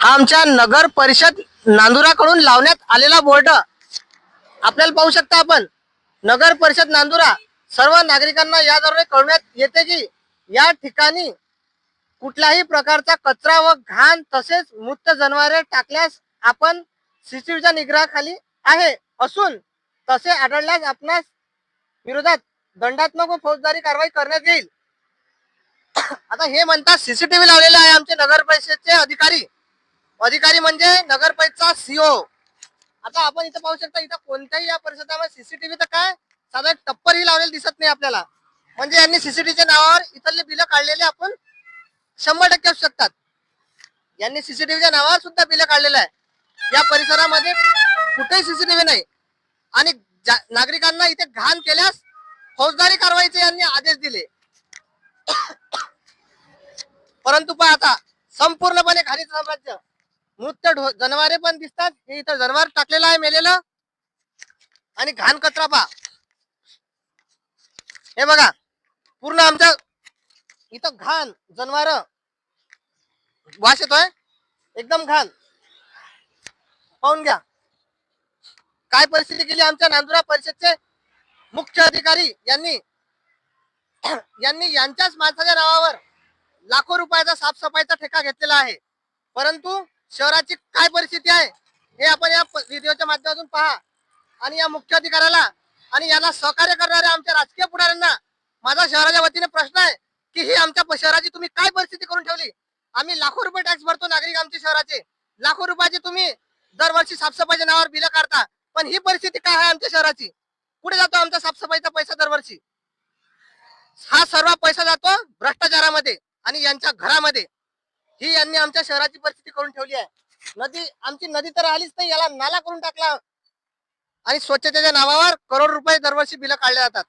हा आमच्या नगर परिषद नांदुराकडून लावण्यात आलेला बोर्ड आपल्याला पाहू शकता आपण। नगर परिषद नांदुरा सर्व नागरिकांना याद्वारे कळवण्यात येते की या ठिकाणी कुठल्याही प्रकारचा कचरा व घाण तसेच मृत जनावरे टाकल्यास आपण सीसीटीव्हीच्या निगराखाली आहे असून तसे आढळल्यास आपणास विरोधात दंडात्मक व फौजदारी कारवाई करण्यात येईल। आता हे म्हणतात सीसीटीव्ही लावलेला आहे आमचे नगर परिषदचे अधिकारी म्हणजे नगर परिषदचा सीओ। आता आपण इथं पाहू शकता, इथं कोणत्याही या परिसरामध्ये सीसीटीव्ही तर काय साधा टप्परही लावलेलं दिसत नाही आपल्याला। म्हणजे यांनी सीसीटीव्हीच्या नावावर इथले बिल काढलेले आपण 100% असू शकतात। यांनी सीसीटीव्हीच्या नावावर सुद्धा बिल काढलेलं आहे। या परिसरामध्ये कुठेही सीसीटीव्ही नाही आणि नागरिकांना इथे घाण केल्यास फौजदारी कारवाईचे यांनी आदेश दिले। परंतु पहा आता संपूर्णपणे खाली साम्राज्य मृत जनावरे पण दिसतात। हे इथं जनावर टाकलेलं आहे मेलेलं आणि घाण कचरा पहा। हे बघा पूर्ण आमच्या इथं घाण जनावर वास येतोय एकदम घाण। पाहून घ्या काय परिस्थिती केली आमच्या नांदुरा परिषदचे मुख्य अधिकारी यांनी यांच्याच माणसाच्या नावावर लाखो रुपयाचा साफसफाईचा ठेका घेतलेला आहे। परंतु शहराची काय परिस्थिती आहे हे आपण या व्हिडिओच्या माध्यमातून पहा आणि या मुख्य अधिकाऱ्याला आणि यांना सहकार्य करणाऱ्या आमच्या राजकीय पुढाऱ्यांना माझा शहराच्या वतीने प्रश्न आहे की ही आमच्या शहराची तुम्ही काय परिस्थिती करून ठेवली। आम्ही लाखो रुपये टॅक्स भरतो नागरिक आमच्या शहराचे, लाखो रुपयाचे तुम्ही दरवर्षी साफसफाईच्या नावावर बिल काढता, पण ही परिस्थिती काय आहे आमच्या शहराची। कुठे जातो आमचा साफसफाईचा पैसा दरवर्षी? हा सर्व पैसा जातो भ्रष्टाचारामध्ये आणि यांच्या घरामध्ये। ही यांनी आमच्या शहराची परिस्थिती करून ठेवली आहे। आमची नदी तर आलीच नाही, याला नाला करून टाकला आणि स्वच्छतेच्या नावावर करोड रुपये दरवर्षी बिल काढले जातात।